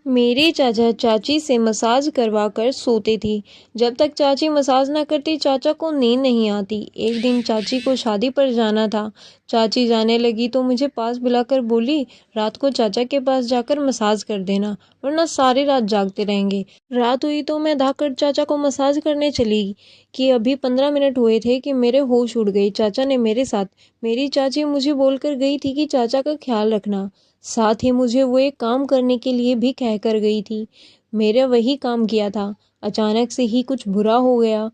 मेरे चाचा चाची से मसाज करवा कर सोते थे। जब तक चाची मसाज ना करती चाचा को नींद नहीं आती। एक दिन चाची को शादी पर जाना था। चाची जाने लगी तो मुझे पास बुलाकर बोली, रात को चाचा के पास जाकर मसाज कर देना, वरना सारी रात जागते रहेंगे। रात हुई तो मैं धाकड़ चाचा को मसाज करने चली कि अभी 15 मिनट हुए थे कि मेरे होश उड़ गई। चाचा ने मेरे साथ, मेरी चाची मुझे बोलकर गई थी कि चाचा का ख्याल रखना। साथ ही मुझे वो एक काम करने के लिए भी कह कर गई थी। मेरा वही काम किया था। अचानक से ही कुछ बुरा हो गया।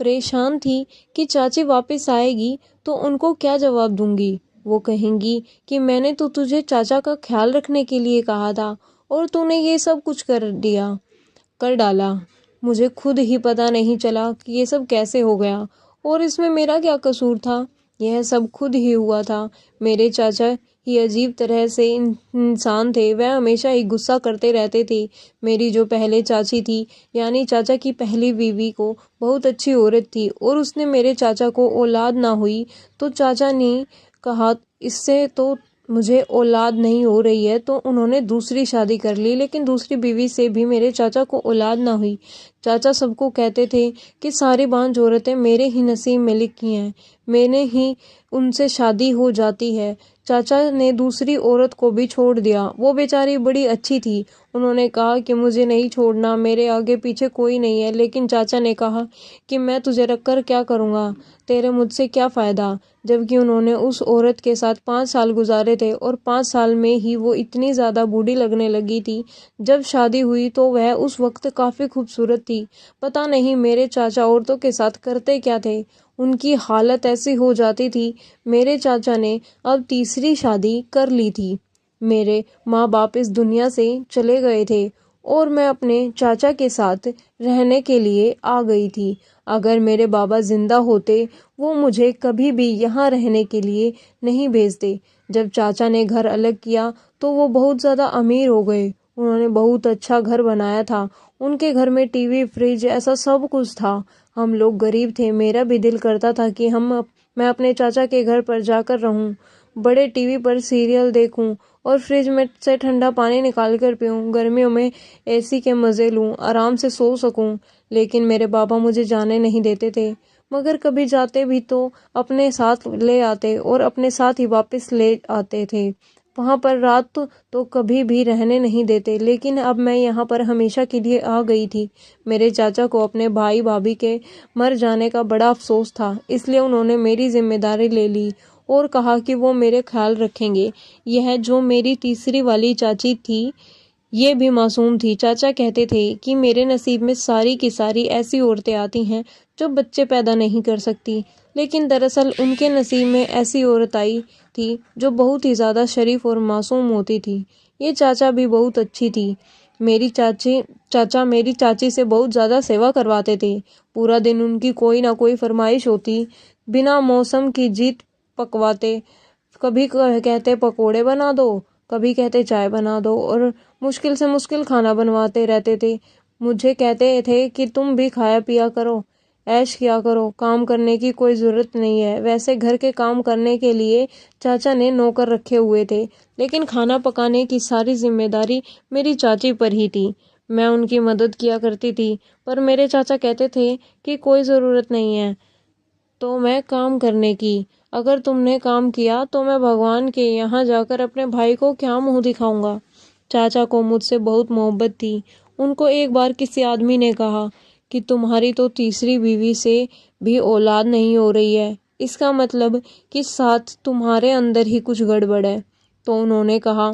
परेशान थी कि चाची वापस आएगी तो उनको क्या जवाब दूंगी। वो कहेंगी कि मैंने तो तुझे चाचा का ख्याल रखने के लिए कहा था और तूने ये सब कुछ कर डाला। मुझे खुद ही पता नहीं चला कि ये सब कैसे हो गया और इसमें मेरा क्या कसूर था। यह सब खुद ही हुआ था। मेरे चाचा ही अजीब तरह से इंसान थे। वह हमेशा ही गुस्सा करते रहते थे। मेरी जो पहले चाची थी, यानी चाचा की पहली बीवी को बहुत अच्छी औरत थी और उसने मेरे चाचा को औलाद ना हुई तो चाचा ने कहा इससे तो मुझे औलाद नहीं हो रही है, तो उन्होंने दूसरी शादी कर ली। लेकिन दूसरी बीवी से भी मेरे चाचा को औलाद ना हुई। चाचा सबको कहते थे कि सारी बांझ औरतें मेरे ही नसीब में लिखी हैं, मैंने ही उनसे शादी हो जाती है। चाचा ने दूसरी औरत को भी छोड़ दिया। वो बेचारी बड़ी अच्छी थी। उन्होंने कहा कि मुझे नहीं छोड़ना, मेरे आगे पीछे कोई नहीं है। लेकिन चाचा ने कहा कि मैं तुझे रखकर क्या करूँगा, तेरे मुझसे क्या फ़ायदा। जबकि उन्होंने उस औरत के साथ 5 साल गुजारे थे और 5 साल में ही वो इतनी ज़्यादा बूढ़ी लगने लगी थी। जब शादी हुई तो वह उस वक्त काफ़ी खूबसूरत थी। पता नहीं मेरे चाचा औरतों के साथ करते क्या थे, उनकी हालत ऐसी हो जाती थी। मेरे चाचा ने अब तीसरी शादी कर ली थी। मेरे माँ बाप इस दुनिया से चले गए थे और मैं अपने चाचा के साथ रहने के लिए आ गई थी। अगर मेरे बाबा जिंदा होते वो मुझे कभी भी यहाँ रहने के लिए नहीं भेजते। जब चाचा ने घर अलग किया तो वो बहुत ज़्यादा अमीर हो गए। उन्होंने बहुत अच्छा घर बनाया था। उनके घर में टीवी, फ्रिज, ऐसा सब कुछ था। हम लोग गरीब थे। मेरा भी दिल करता था कि मैं अपने चाचा के घर पर जाकर रहूं, बड़े टीवी पर सीरियल देखूं और फ्रिज में से ठंडा पानी निकाल कर पीऊं, गर्मियों में एसी के मज़े लूं, आराम से सो सकूं। लेकिन मेरे बाबा मुझे जाने नहीं देते थे। मगर कभी जाते भी तो अपने साथ ले आते और अपने साथ ही वापस ले आते थे। वहाँ पर रात तो कभी भी रहने नहीं देते। लेकिन अब मैं यहाँ पर हमेशा के लिए आ गई थी। मेरे चाचा को अपने भाई भाभी के मर जाने का बड़ा अफसोस था, इसलिए उन्होंने मेरी जिम्मेदारी ले ली और कहा कि वो मेरे ख्याल रखेंगे। यह जो मेरी तीसरी वाली चाची थी, ये भी मासूम थी। चाचा कहते थे कि मेरे नसीब में सारी की सारी ऐसी औरतें आती हैं जो बच्चे पैदा नहीं कर सकती। लेकिन दरअसल उनके नसीब में ऐसी औरत आई थी जो बहुत ही ज़्यादा शरीफ और मासूम होती थी। ये चाचा भी बहुत अच्छी थी। चाचा मेरी चाची से बहुत ज़्यादा सेवा करवाते थे। पूरा दिन उनकी कोई ना कोई फरमाइश होती। बिना मौसम की जीत पकवाते। कभी कहते पकोड़े बना दो, कभी कहते चाय बना दो और मुश्किल से मुश्किल खाना बनवाते रहते थे। मुझे कहते थे कि तुम भी खाया पिया करो, ऐश किया करो, काम करने की कोई ज़रूरत नहीं है। वैसे घर के काम करने के लिए चाचा ने नौकर रखे हुए थे, लेकिन खाना पकाने की सारी जिम्मेदारी मेरी चाची पर ही थी। मैं उनकी मदद किया करती थी, पर मेरे चाचा कहते थे कि कोई ज़रूरत नहीं है तो मैं काम करने की। अगर तुमने काम किया तो मैं भगवान के यहाँ जाकर अपने भाई को क्या मुंह दिखाऊंगा। चाचा को मुझसे बहुत मोहब्बत थी। उनको एक बार किसी आदमी ने कहा कि तुम्हारी तो तीसरी बीवी से भी औलाद नहीं हो रही है, इसका मतलब कि साथ तुम्हारे अंदर ही कुछ गड़बड़ है। तो उन्होंने कहा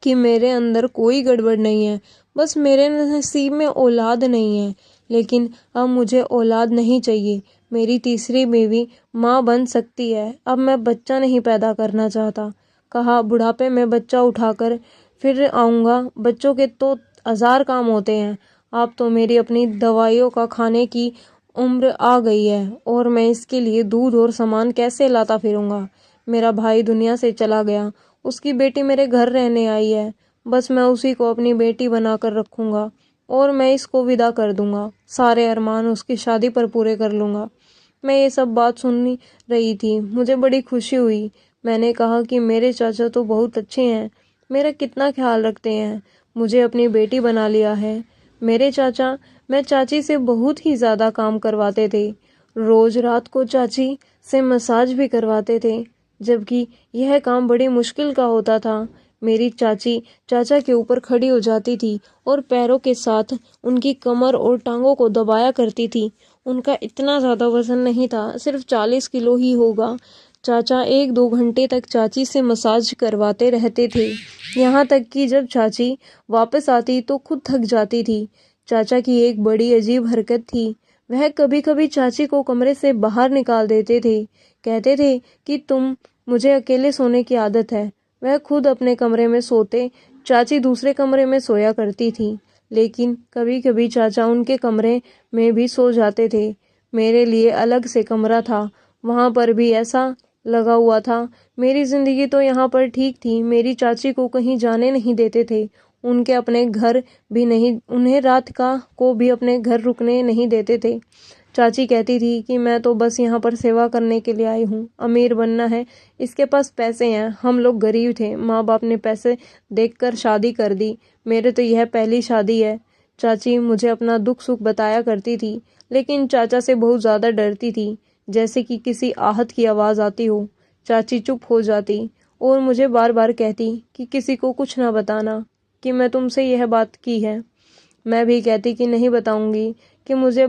कि मेरे अंदर कोई गड़बड़ नहीं है, बस मेरे नसीब में औलाद नहीं है। लेकिन अब मुझे औलाद नहीं चाहिए। मेरी तीसरी बीवी माँ बन सकती है। अब मैं बच्चा नहीं पैदा करना चाहता। कहा बुढ़ापे में बच्चा उठाकर फिर आऊँगा। बच्चों के तो 1000 काम होते हैं। आप तो मेरी अपनी दवाइयों का खाने की उम्र आ गई है और मैं इसके लिए दूध और सामान कैसे लाता फिरूंगा। मेरा भाई दुनिया से चला गया। उसकी बेटी मेरे घर रहने आई है। बस मैं उसी को अपनी बेटी बनाकर रखूंगा और मैं इसको विदा कर दूंगा। सारे अरमान उसकी शादी पर पूरे कर लूंगा। मैं ये सब बात सुन रही थी। मुझे बड़ी खुशी हुई। मैंने कहा कि मेरे चाचा तो बहुत अच्छे हैं, मेरा कितना ख्याल रखते हैं। मुझे अपनी बेटी बना लिया है। मेरे चाचा मैं चाची से बहुत ही ज़्यादा काम करवाते थे। रोज़ रात को चाची से मसाज भी करवाते थे, जबकि यह काम बड़ी मुश्किल का होता था। मेरी चाची चाचा के ऊपर खड़ी हो जाती थी और पैरों के साथ उनकी कमर और टांगों को दबाया करती थी। उनका इतना ज़्यादा वजन नहीं था, सिर्फ 40 किलो ही होगा। चाचा 1-2 घंटे तक चाची से मसाज करवाते रहते थे, यहाँ तक कि जब चाची वापस आती तो खुद थक जाती थी। चाचा की एक बड़ी अजीब हरकत थी, वह कभी कभी चाची को कमरे से बाहर निकाल देते थे। कहते थे कि मुझे अकेले सोने की आदत है। वह खुद अपने कमरे में सोते, चाची दूसरे कमरे में सोया करती थी। लेकिन कभी कभी चाचा उनके कमरे में भी सो जाते थे। मेरे लिए अलग से कमरा था, वहाँ पर भी ऐसा लगा हुआ था। मेरी जिंदगी तो यहाँ पर ठीक थी। मेरी चाची को कहीं जाने नहीं देते थे, उनके अपने घर भी नहीं, उन्हें रात को भी अपने घर रुकने नहीं देते थे। चाची कहती थी कि मैं तो बस यहाँ पर सेवा करने के लिए आई हूँ, अमीर बनना है, इसके पास पैसे हैं, हम लोग गरीब थे, माँ बाप ने पैसे देखकर शादी कर दी, मेरे तो यह पहली शादी है। चाची मुझे अपना दुख सुख बताया करती थी, लेकिन चाचा से बहुत ज़्यादा डरती थी। जैसे कि किसी आहत की आवाज़ आती हो, चाची चुप हो जाती और मुझे बार बार कहती कि किसी को कुछ ना बताना कि मैं तुमसे यह बात की है। मैं भी कहती कि नहीं बताऊंगी, कि मुझे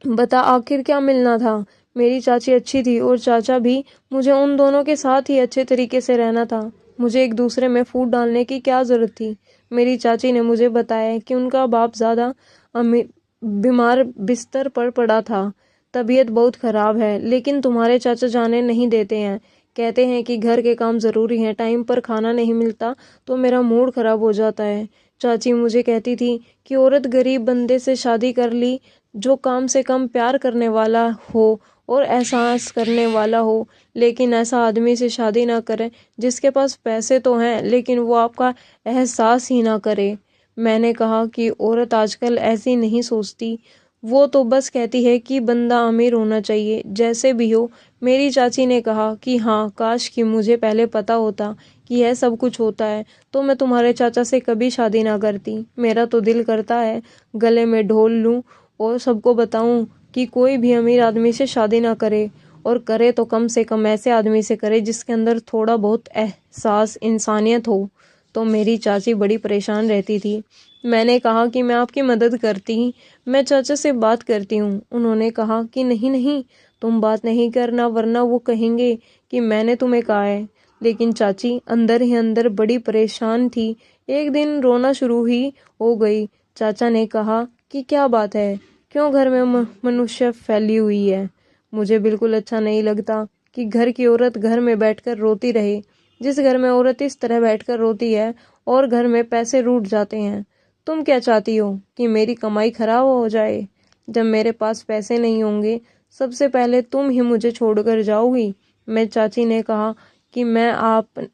बता आखिर क्या मिलना था। मेरी चाची अच्छी थी और चाचा भी, मुझे उन दोनों के साथ ही अच्छे तरीके से रहना था। मुझे एक दूसरे में फूट डालने की क्या ज़रूरत थी। मेरी चाची ने मुझे बताया कि उनका बाप ज़्यादा बीमार बिस्तर पर पड़ा था, तबीयत बहुत ख़राब है, लेकिन तुम्हारे चाचा जाने नहीं देते हैं। कहते हैं कि घर के काम ज़रूरी हैं, टाइम पर खाना नहीं मिलता तो मेरा मूड ख़राब हो जाता है। चाची मुझे कहती थी कि औरत गरीब बंदे से शादी कर ली जो कम से कम प्यार करने वाला हो और एहसास करने वाला हो, लेकिन ऐसा आदमी से शादी ना करें जिसके पास पैसे तो हैं लेकिन वो आपका एहसास ही ना करे। मैंने कहा कि औरत आजकल ऐसी नहीं सोचती, वो तो बस कहती है कि बंदा अमीर होना चाहिए, जैसे भी हो। मेरी चाची ने कहा कि हाँ, काश कि मुझे पहले पता होता कि यह सब कुछ होता है तो मैं तुम्हारे चाचा से कभी शादी ना करती। मेरा तो दिल करता है गले में ढोल लूं और सबको बताऊं कि कोई भी अमीर आदमी से शादी ना करे, और करे तो कम से कम ऐसे आदमी से करे जिसके अंदर थोड़ा बहुत एहसास, इंसानियत हो। तो मेरी चाची बड़ी परेशान रहती थी। मैंने कहा कि मैं आपकी मदद करती, मैं चाचा से बात करती हूँ। उन्होंने कहा कि नहीं नहीं, तुम बात नहीं करना, वरना वो कहेंगे कि मैंने तुम्हें कहा है। लेकिन चाची अंदर ही अंदर बड़ी परेशान थी। एक दिन रोना शुरू ही हो गई। चाचा ने कहा कि क्या बात है, क्यों घर में मनुष्य फैली हुई है। मुझे बिल्कुल अच्छा नहीं लगता कि घर की औरत घर में बैठकर रोती रहे। जिस घर में औरत इस तरह बैठकर रोती है और घर में पैसे रूठ जाते हैं। तुम क्या चाहती हो कि मेरी कमाई खराब हो जाए? जब मेरे पास पैसे नहीं होंगे, सबसे पहले तुम ही मुझे छोड़कर जाओगी। मैं चाची ने कहा कि मैं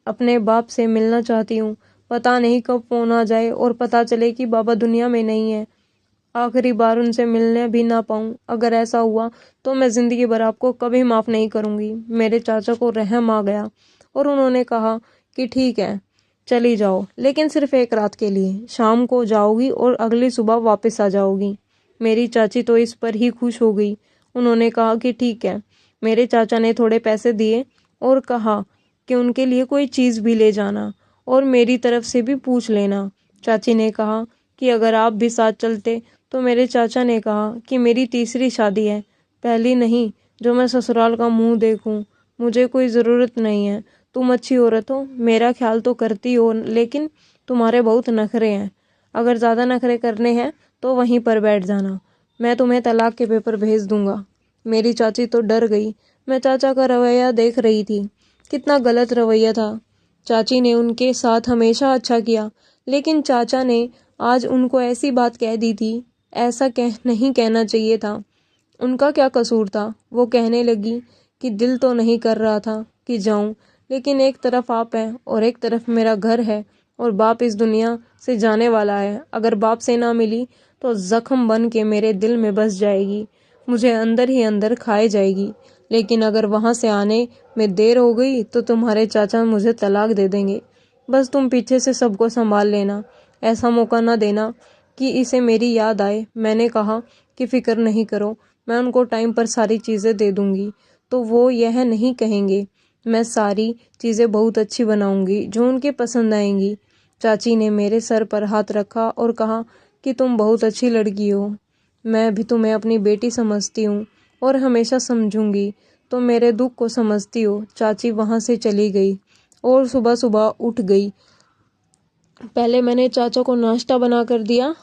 अपने बाप से मिलना चाहती हूँ। पता नहीं कब फोन आ जाए और पता चले कि बाबा दुनिया में नहीं है, आखिरी बार उनसे मिलने भी ना पाऊँ। अगर ऐसा हुआ तो मैं जिंदगी भर आपको कभी माफ़ नहीं करूँगी। मेरे चाचा को रहम आ गया और उन्होंने कहा कि ठीक है, चली जाओ, लेकिन सिर्फ एक रात के लिए। शाम को जाओगी और अगली सुबह वापस आ जाओगी। मेरी चाची तो इस पर ही खुश हो गई। उन्होंने कहा कि ठीक है। मेरे चाचा ने थोड़े पैसे दिए और कहा कि उनके लिए कोई चीज़ भी ले जाना और मेरी तरफ से भी पूछ लेना। चाची ने कहा कि अगर आप भी साथ चलते तो मेरे चाचा ने कहा कि मेरी तीसरी शादी है, पहली नहीं जो मैं ससुराल का मुंह देखूं। मुझे कोई ज़रूरत नहीं है, तुम अच्छी औरत हो, मेरा ख्याल तो करती हो, लेकिन तुम्हारे बहुत नखरे हैं। अगर ज़्यादा नखरे करने हैं तो वहीं पर बैठ जाना, मैं तुम्हें तलाक के पेपर भेज दूंगा। मेरी चाची तो डर गई। मैं चाचा का रवैया देख रही थी, कितना गलत रवैया था। चाची ने उनके साथ हमेशा अच्छा किया, लेकिन चाचा ने आज उनको ऐसी बात कह दी थी। ऐसा नहीं कहना चाहिए था। उनका क्या कसूर था? वो कहने लगी कि दिल तो नहीं कर रहा था कि जाऊं, लेकिन एक तरफ आप हैं और एक तरफ मेरा घर है, और बाप इस दुनिया से जाने वाला है। अगर बाप से ना मिली तो जख्म बन के मेरे दिल में बस जाएगी, मुझे अंदर ही अंदर खाए जाएगी। लेकिन अगर वहां से आने में देर हो गई तो तुम्हारे चाचा मुझे तलाक दे देंगे। बस तुम पीछे से सबको संभाल लेना, ऐसा मौका न देना कि इसे मेरी याद आए। मैंने कहा कि फ़िक्र नहीं करो, मैं उनको टाइम पर सारी चीज़ें दे दूँगी तो वो यह नहीं कहेंगे। मैं सारी चीज़ें बहुत अच्छी बनाऊँगी जो उनके पसंद आएंगी। चाची ने मेरे सर पर हाथ रखा और कहा कि तुम बहुत अच्छी लड़की हो। मैं भी तुम्हें अपनी बेटी समझती हूँ और हमेशा समझूंगी। तो मेरे दुख को समझती हो। चाची वहाँ से चली गई और सुबह सुबह उठ गई। पहले मैंने चाचा को नाश्ता बना कर दिया,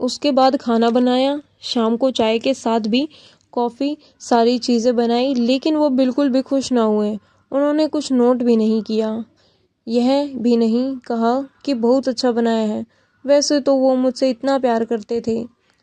उसके बाद खाना बनाया, शाम को चाय के साथ भी कॉफ़ी, सारी चीज़ें बनाई, लेकिन वो बिल्कुल भी खुश ना हुए। उन्होंने कुछ नोट भी नहीं किया, यह भी नहीं कहा कि बहुत अच्छा बनाया है। वैसे तो वो मुझसे इतना प्यार करते थे,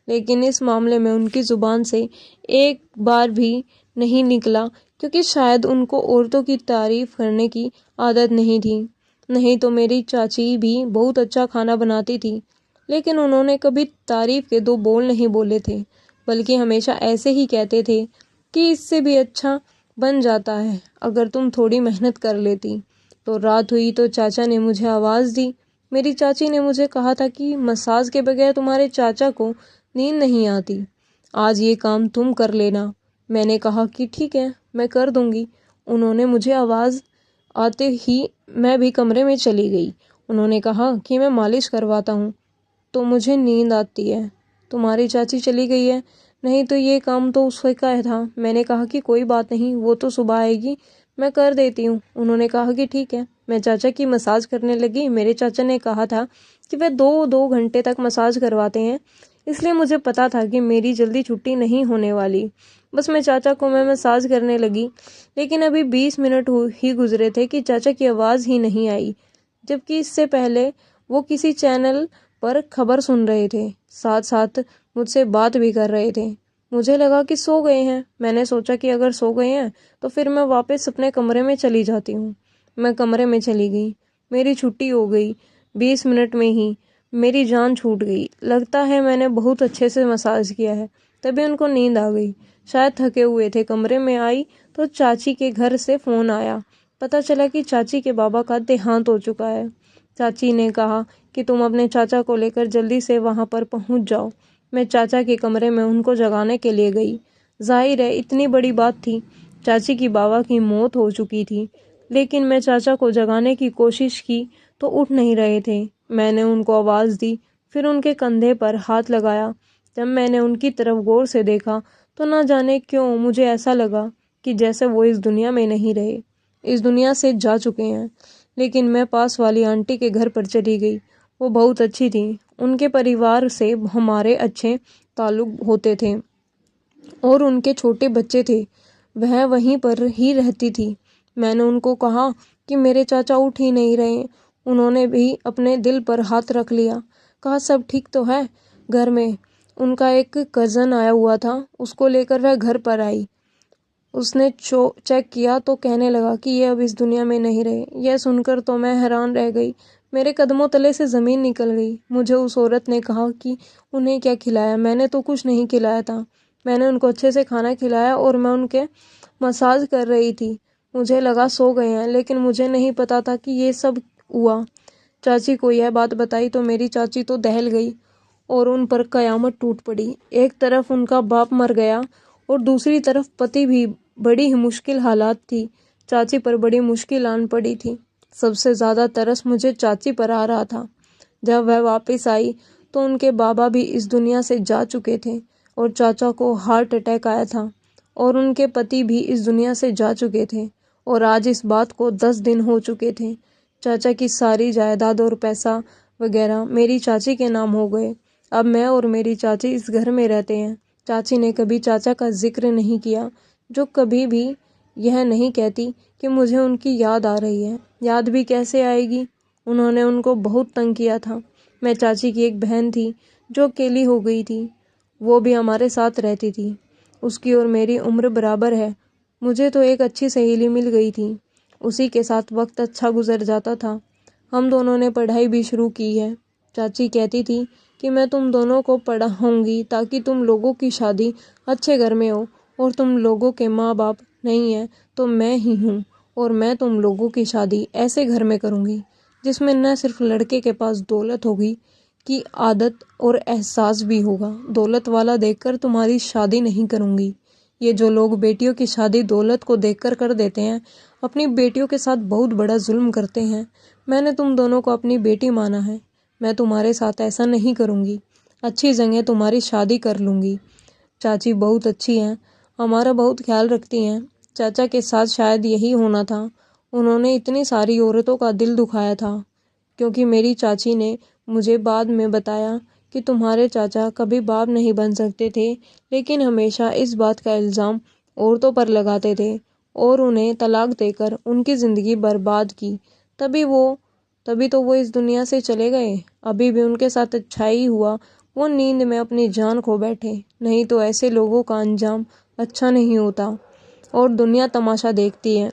लेकिन इस मामले में उनकी ज़ुबान से एक बार भी नहीं निकला, क्योंकि शायद उनको औरतों की तारीफ़ करने की आदत नहीं थी। नहीं तो मेरी चाची भी बहुत अच्छा खाना बनाती थी, लेकिन उन्होंने कभी तारीफ़ के दो बोल नहीं बोले थे, बल्कि हमेशा ऐसे ही कहते थे कि इससे भी अच्छा बन जाता है अगर तुम थोड़ी मेहनत कर लेती। तो रात हुई तो चाचा ने मुझे आवाज़ दी। मेरी चाची ने मुझे कहा था कि मसाज के बगैर तुम्हारे चाचा को नींद नहीं आती, आज ये काम तुम कर लेना। मैंने कहा कि ठीक है, मैं कर दूंगी। उन्होंने मुझे आवाज़ आते ही मैं भी कमरे में चली गई। उन्होंने कहा कि मैं मालिश करवाता हूँ तो मुझे नींद आती है। तुम्हारी चाची चली गई है, नहीं तो ये काम तो उसका का था। मैंने कहा कि कोई बात नहीं, वो तो सुबह आएगी, मैं कर देती हूँ। उन्होंने कहा कि ठीक है। मैं चाचा की मसाज करने लगी। मेरे चाचा ने कहा था कि वे 2-2 घंटे तक मसाज करवाते हैं, इसलिए मुझे पता था कि मेरी जल्दी छुट्टी नहीं होने वाली। बस मैं चाचा को मैं मसाज करने लगी, लेकिन अभी 20 मिनट ही गुजरे थे कि चाचा की आवाज़ ही नहीं आई, जबकि इससे पहले वो किसी चैनल पर खबर सुन रहे थे, साथ साथ मुझसे बात भी कर रहे थे। मुझे लगा कि सो गए हैं। मैंने सोचा कि अगर सो गए हैं तो फिर मैं वापस अपने कमरे में चली जाती हूँ। मैं कमरे में चली गई। मेरी छुट्टी हो गई। 20 मिनट में ही मेरी जान छूट गई। लगता है मैंने बहुत अच्छे से मसाज किया है, तभी उनको नींद आ गई। शायद थके हुए थे। कमरे में आई तो चाची के घर से फ़ोन आया। पता चला कि चाची के बाबा का देहांत हो चुका है। चाची ने कहा कि तुम अपने चाचा को लेकर जल्दी से वहां पर पहुंच जाओ। मैं चाचा के कमरे में उनको जगाने के लिए गई। जाहिर है इतनी बड़ी बात थी, चाची की बाबा की मौत हो चुकी थी, लेकिन मैं चाचा को जगाने की कोशिश की तो उठ नहीं रहे थे। मैंने उनको आवाज़ दी, फिर उनके कंधे पर हाथ लगाया। जब मैंने उनकी तरफ गौर से देखा तो न जाने क्यों मुझे ऐसा लगा कि जैसे वो इस दुनिया में नहीं रहे, इस दुनिया से जा चुके हैं। लेकिन मैं पास वाली आंटी के घर पर चली गई। वो बहुत अच्छी थी। उनके परिवार से हमारे अच्छे ताल्लुक होते थे और उनके छोटे बच्चे थे। वह वहीं पर ही रहती थी। मैंने उनको कहा कि मेरे चाचा उठ ही नहीं रहे। उन्होंने भी अपने दिल पर हाथ रख लिया। कहा सब ठीक तो है घर में। उनका एक कज़न आया हुआ था, उसको लेकर वह घर पर आई। उसने चेक किया तो कहने लगा कि ये अब इस दुनिया में नहीं रहे। यह सुनकर तो मैं हैरान रह गई। मेरे कदमों तले से ज़मीन निकल गई। मुझे उस औरत ने कहा कि उन्हें क्या खिलाया। मैंने तो कुछ नहीं खिलाया था। मैंने उनको अच्छे से खाना खिलाया और मैं उनके मसाज कर रही थी। मुझे लगा सो गए हैं, लेकिन मुझे नहीं पता था कि ये सब हुआ। चाची को यह बात बताई तो मेरी चाची तो दहल गई और उन पर कयामत टूट पड़ी। एक तरफ उनका बाप मर गया और दूसरी तरफ पति भी। बड़ी ही मुश्किल हालात थी। चाची पर बड़ी मुश्किल आन पड़ी थी। सबसे ज़्यादा तरस मुझे चाची पर आ रहा था। जब वह वापस आई तो उनके बाबा भी इस दुनिया से जा चुके थे और चाचा को हार्ट अटैक आया था और उनके पति भी इस दुनिया से जा चुके थे और आज इस बात को 10 दिन हो चुके थे। चाचा की सारी जायदाद और पैसा वगैरह मेरी चाची के नाम हो गए। अब मैं और मेरी चाची इस घर में रहते हैं। चाची ने कभी चाचा का जिक्र नहीं किया, जो कभी भी यह नहीं कहती कि मुझे उनकी याद आ रही है। याद भी कैसे आएगी, उन्होंने उनको बहुत तंग किया था। मैं चाची की एक बहन थी जो अकेली हो गई थी, वो भी हमारे साथ रहती थी। उसकी और मेरी उम्र बराबर है। मुझे तो एक अच्छी सहेली मिल गई थी, उसी के साथ वक्त अच्छा गुजर जाता था। हम दोनों ने पढ़ाई भी शुरू की है। चाची कहती थी कि मैं तुम दोनों को पढ़ाऊंगी ताकि तुम लोगों की शादी अच्छे घर में हो, और तुम लोगों के माँ बाप नहीं हैं तो मैं ही हूँ, और मैं तुम लोगों की शादी ऐसे घर में करूँगी जिसमें न सिर्फ लड़के के पास दौलत होगी की आदत और एहसास भी होगा। दौलत वाला देखकर तुम्हारी शादी नहीं करूँगी। ये जो लोग बेटियों की शादी दौलत को देखकर कर देते हैं, अपनी बेटियों के साथ बहुत बड़ा जुल्म करते हैं। मैंने तुम दोनों को अपनी बेटी माना है। मैं तुम्हारे साथ ऐसा नहीं करूँगी। अच्छी जगह तुम्हारी शादी कर लूँगी। चाची बहुत अच्छी हैं, हमारा बहुत ख्याल रखती हैं। चाचा के साथ शायद यही होना था। उन्होंने इतनी सारी औरतों का दिल दुखाया था, क्योंकि मेरी चाची ने मुझे बाद में बताया कि तुम्हारे चाचा कभी बाप नहीं बन सकते थे, लेकिन हमेशा इस बात का इल्ज़ाम औरतों पर लगाते थे और उन्हें तलाक देकर उनकी ज़िंदगी बर्बाद की। तभी तो वो इस दुनिया से चले गए। अभी भी उनके साथ अच्छा ही हुआ वो नींद में अपनी जान खो बैठे, नहीं तो ऐसे लोगों का अंजाम अच्छा नहीं होता और दुनिया तमाशा देखती है।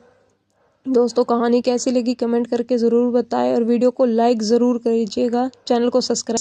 दोस्तों, कहानी कैसी लगी कमेंट करके ज़रूर बताएं और वीडियो को लाइक ज़रूर कीजिएगा। चैनल को सब्सक्राइब